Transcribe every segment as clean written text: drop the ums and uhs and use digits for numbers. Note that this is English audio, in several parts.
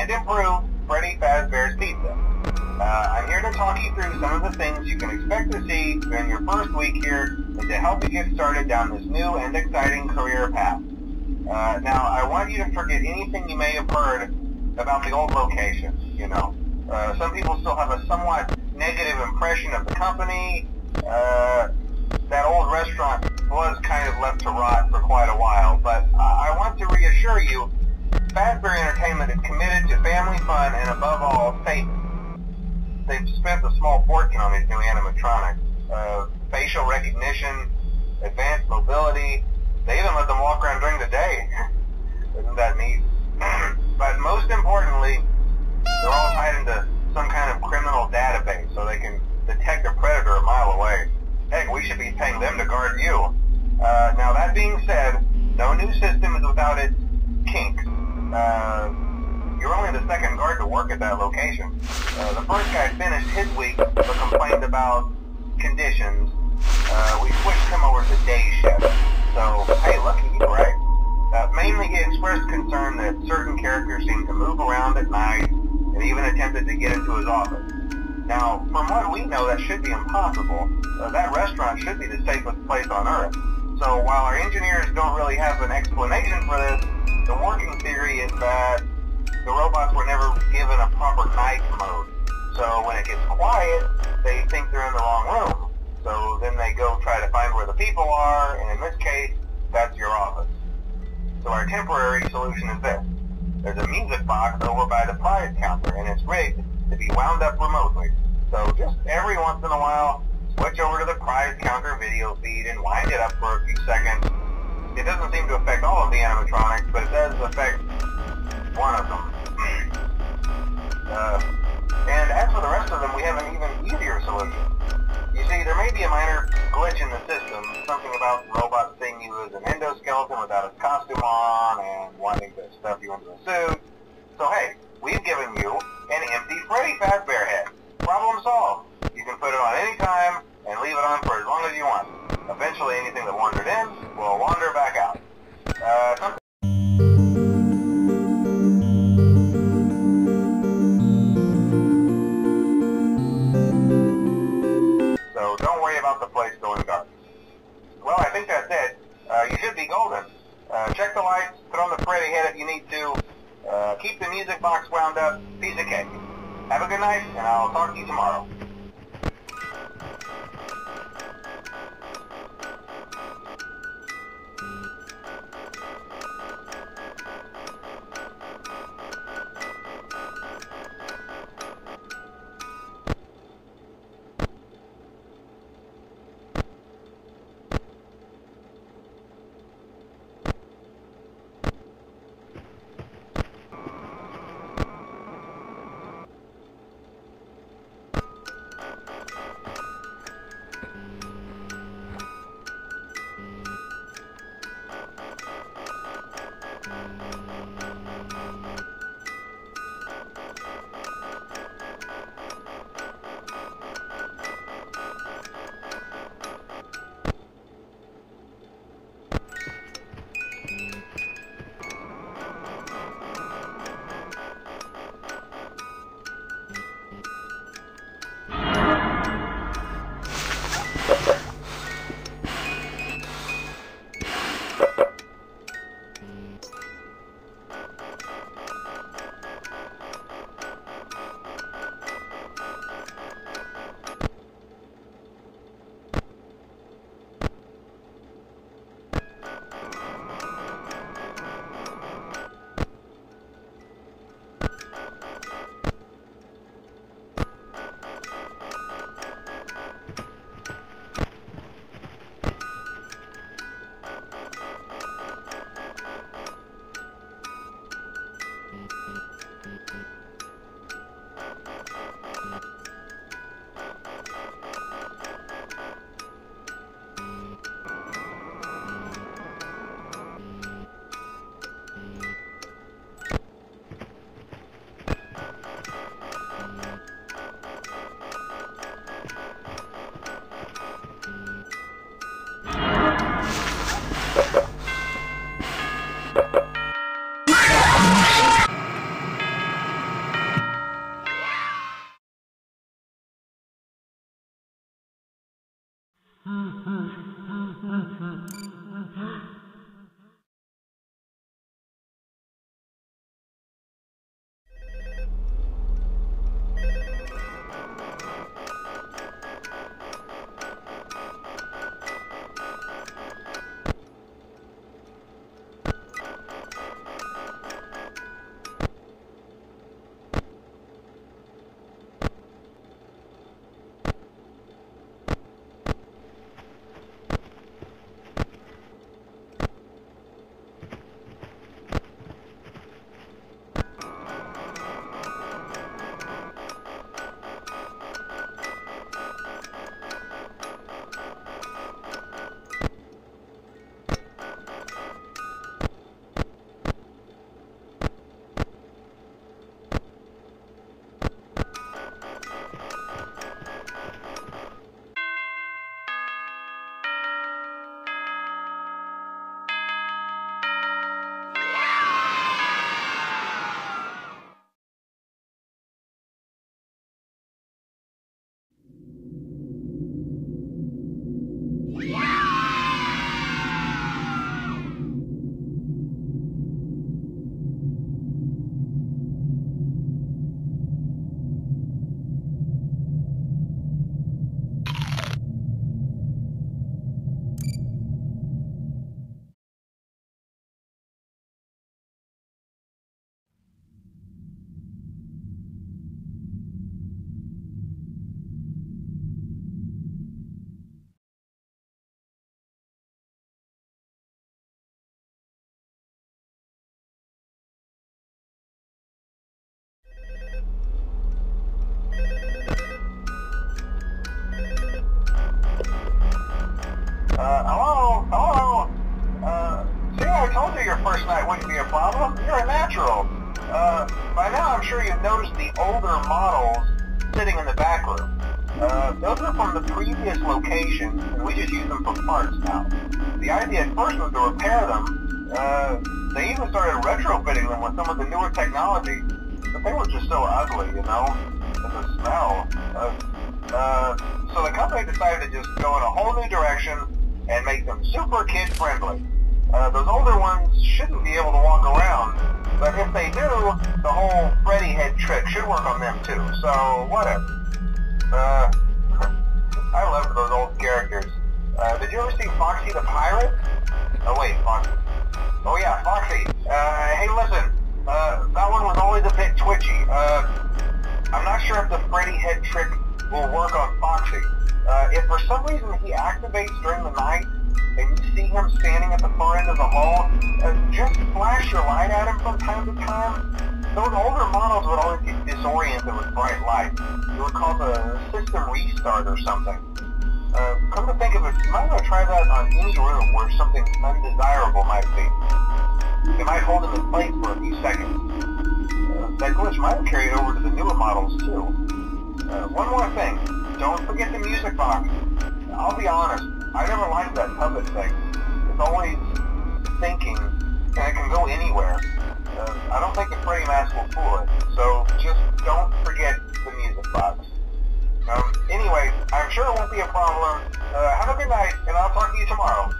and improve Freddy Fazbear's Pizza. I'm here to talk you through some of the things you can expect to see during your first week here and to help you get started down this new and exciting career path. Now, I want you to forget anything you may have heard about the old location, you know. Some people still have a somewhat negative impression of the company. That old restaurant was kind of left to rot for quite a while, but I want to reassure you, Fazbear Entertainment is committed to family fun and above all, safety. They've spent a small fortune on these new animatronics. Facial recognition, advanced mobility. They even let them walk around during the day. Isn't that neat? But most importantly, they're all tied into some kind of criminal database so they can detect a predator a mile away. Heck, we should be paying them to guard you. Now that being said, no new system is without its kinks. You're only the second guard to work at that location. The first guy finished his week but complained about conditions. We switched him over to day shift. So, hey, lucky you, right? Mainly he expressed concern that certain characters seemed to move around at night and even attempted to get into his office. Now, from what we know, that should be impossible. That restaurant should be the safest place on Earth. So while our engineers don't really have an explanation for this, the working theory is that the robots were never given a proper night mode. So when it gets quiet, they think they're in the wrong room. So then they go try to find where the people are, and in this case, that's your office. So our temporary solution is this. There's a music box over by the prize counter, and it's rigged to be wound up remotely. So just every once in a while, switch over to the prize counter video feed and wind it up for a few seconds. It doesn't seem to affect all of the animatronics, but it does affect one of them. And as for the rest of them, we have an even easier solution. You see, there may be a minor glitch in the system, something about robots seeing you as an endoskeleton without its costume on and wanting to stuff you into a suit. So hey, we've given you an empty Freddy Fazbear head. Problem solved. You can put it on any time and leave it on for as long as you want. Eventually anything that wandered in will wander back out. So don't worry about the place going dark. Well, I think that's it. You should be golden. Check the lights, put on the Freddy head if you need to. Keep the music box wound up. Piece of cake. Have a good night, and I'll talk to you tomorrow. Hello? Hello? See, I told you your first night wouldn't be a problem. You're a natural. By now I'm sure you've noticed the older models sitting in the back room. Those are from the previous location, and we just use them for parts now. The idea at first was to repair them. They even started retrofitting them with some of the newer technology, but they were just so ugly, you know? And the smell. So the company decided to just go in a whole new direction and make them super kid-friendly. Those older ones shouldn't be able to walk around, but if they do, the whole Freddy head trick should work on them too, so whatever. I love those old characters. Did you ever see Foxy the Pirate? Oh wait, Foxy. Oh yeah, Foxy. Hey listen, that one was always a bit twitchy. I'm not sure if the Freddy head trick will work on Foxy. If for some reason he activates during the night, and you see him standing at the far end of the hall, just flash your light at him from time to time. Those older models would always get disoriented with bright light. It would cause a system restart or something. Come to think of it, you might want to try that on any room where something undesirable might be. It might hold him in place for a few seconds. That glitch might have carried over to the newer models too. One more thing, don't forget the music box. I'll be honest, I never liked that puppet thing. It's always thinking, and it can go anywhere. I don't think the Freddy mask will fool it, so just don't forget the music box. Anyway, I'm sure it won't be a problem. Have a good night, and I'll talk to you tomorrow.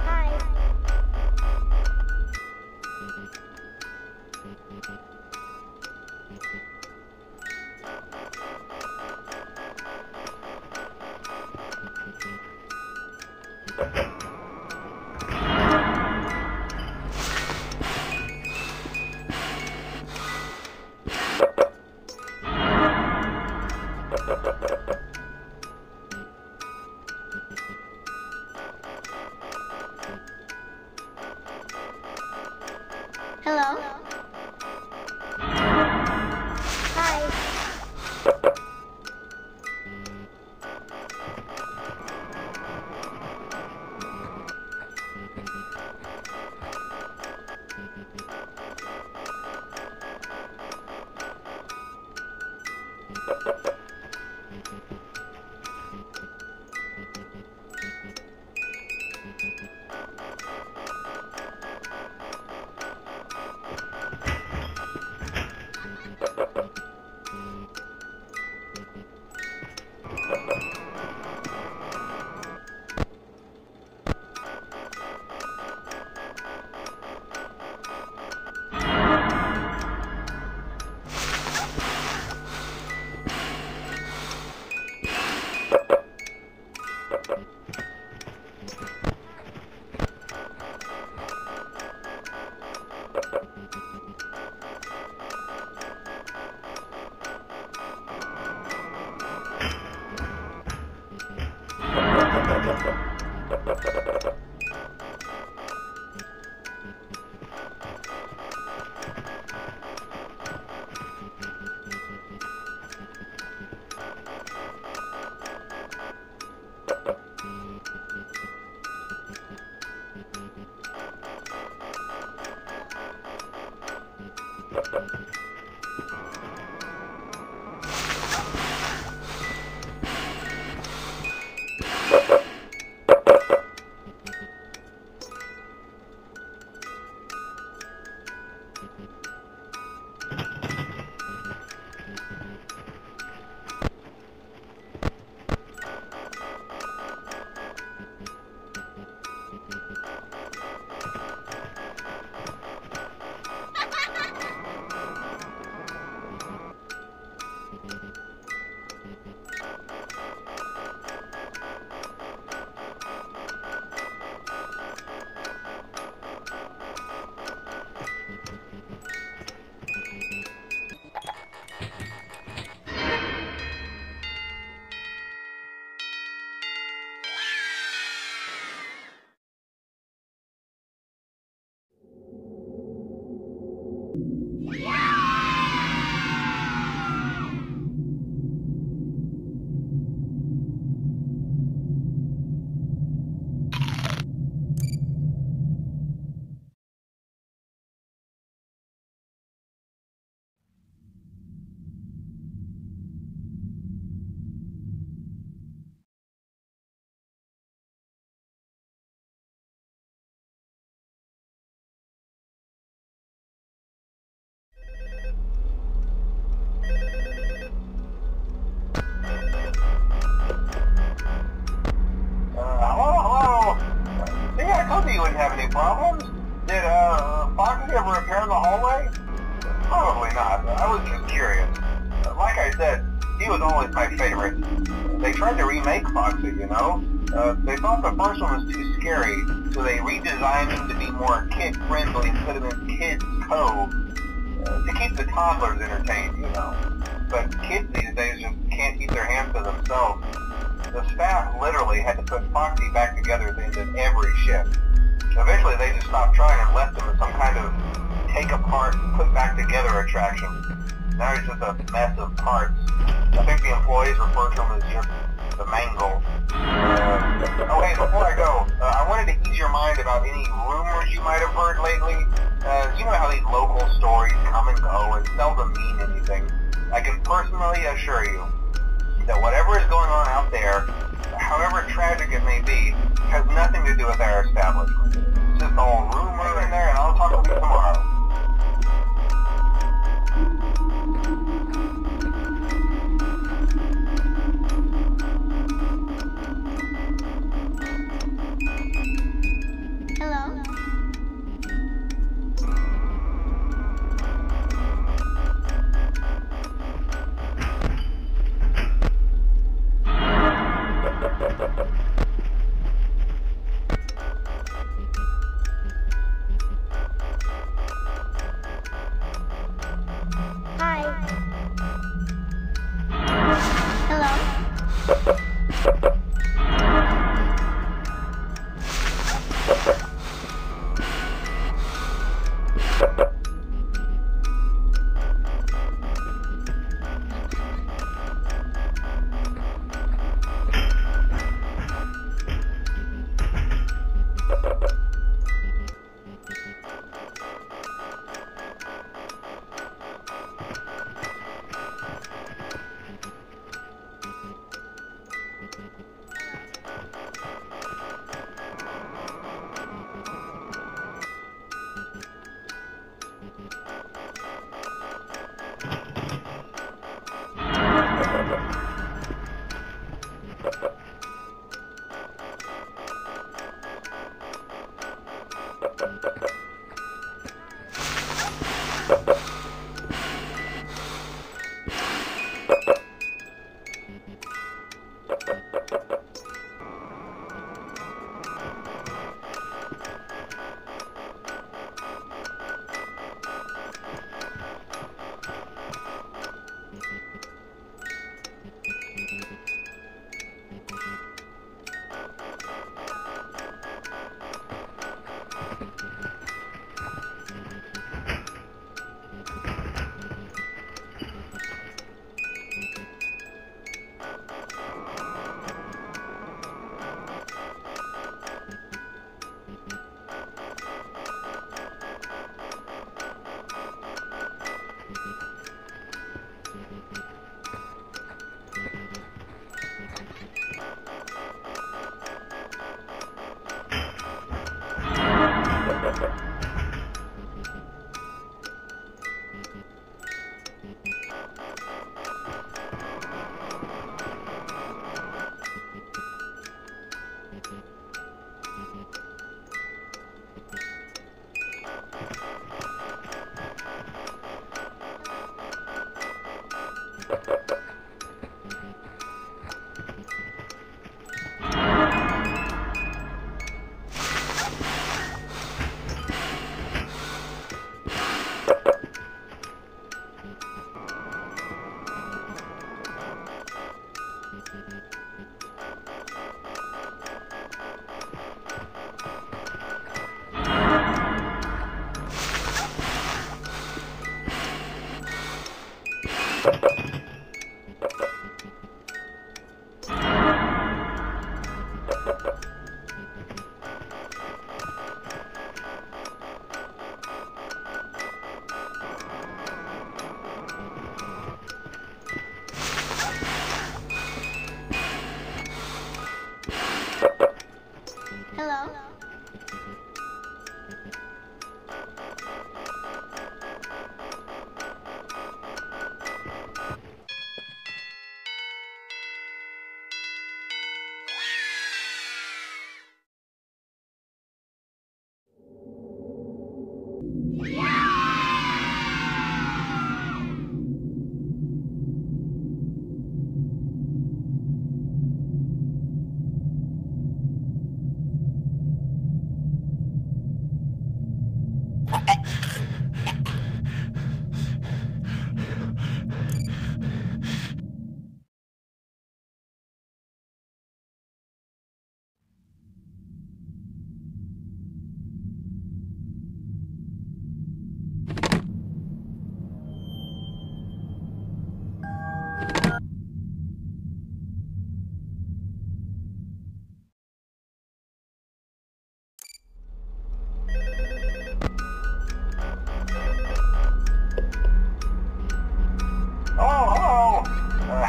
Hi. problems? Did Foxy ever repair the hallway? Probably not. I was just curious. Like I said, he was always my favorite. They tried to remake Foxy, you know? They thought the first one was too scary, so they redesigned him to be more kid-friendly instead of in Kids Cove. To keep the toddlers entertained, you know. But kids these days just can't keep their hands to themselves. The staff literally had to put Foxy back together at the end of every shift. Eventually they just stopped trying and left him as some kind of take-apart, put-back-together attraction. Now he's just a mess of parts. I think the employees refer to him as just the mangle. Oh hey, before I go, I wanted to ease your mind about any rumors you might have heard lately. You know how these local stories come and go and seldom mean anything. I can personally assure you that whatever is going on out there, however tragic it may be, has nothing to do with our establishment. It's just all rumor in there, and I'll talk with you tomorrow. Hello? Hi. Hello?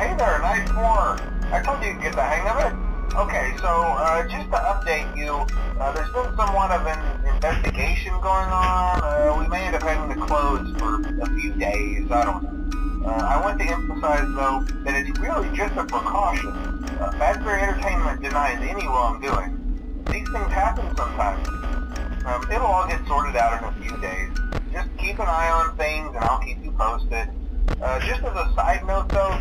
Hey there, nice four. I told you to get the hang of it. Okay, so just to update you, there's been somewhat of an investigation going on. We may end up having to close for a few days. I don't know. I want to emphasize, though, that it's really just a precaution. Fazbear Entertainment denies any wrongdoing. These things happen sometimes. It'll all get sorted out in a few days. Just keep an eye on things, and I'll keep you posted. Just as a side note, though,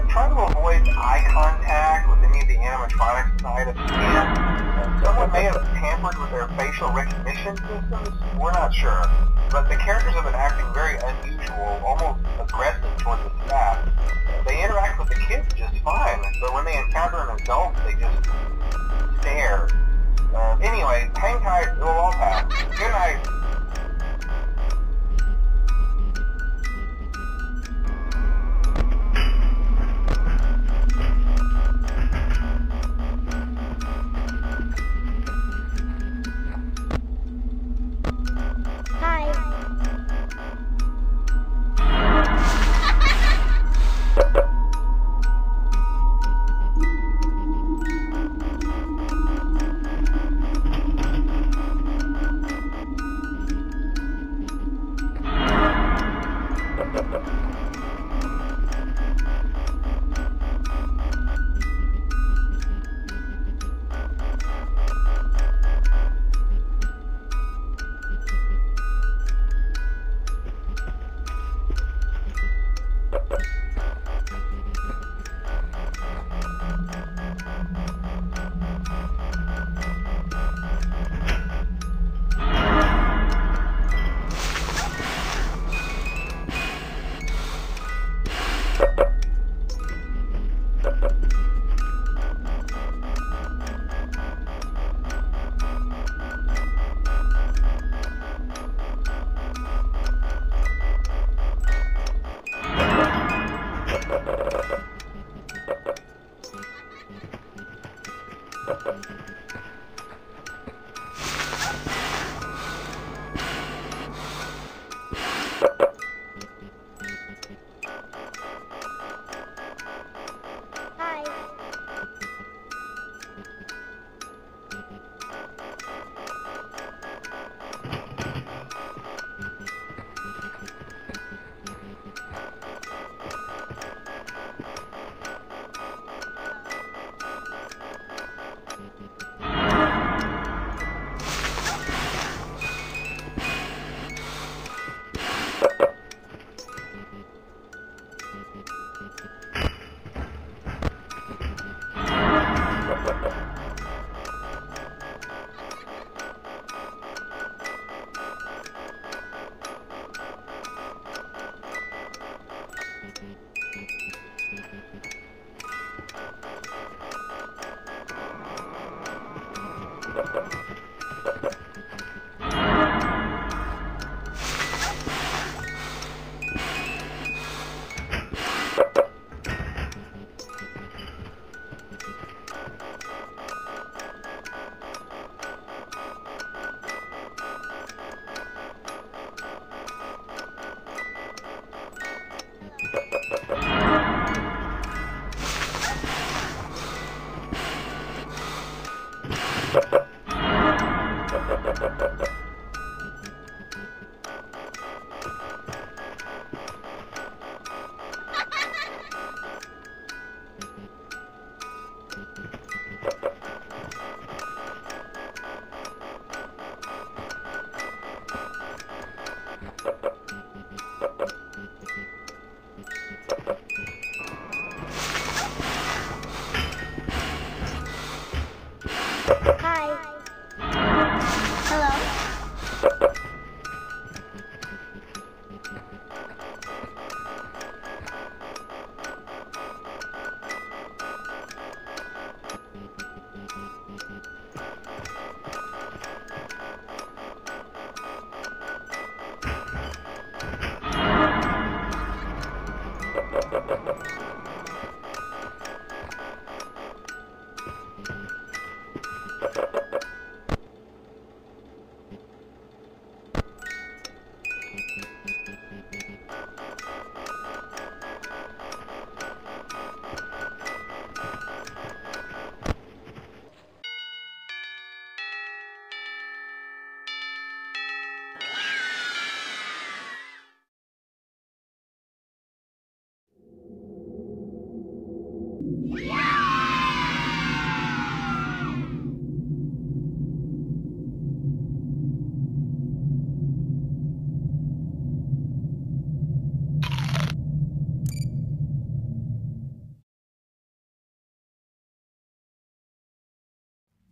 try to avoid eye contact with any of the animatronics side of the scan. Someone may have tampered with their facial recognition systems. We're not sure. But the characters have been acting very unusual, almost aggressive towards the staff. They interact with the kids just fine, but when they encounter an adult, they just stare. Anyway, hang tight, it'll all pass. Good night.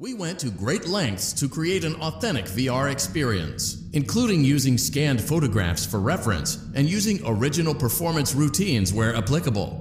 We went to great lengths to create an authentic VR experience, including using scanned photographs for reference and using original performance routines where applicable.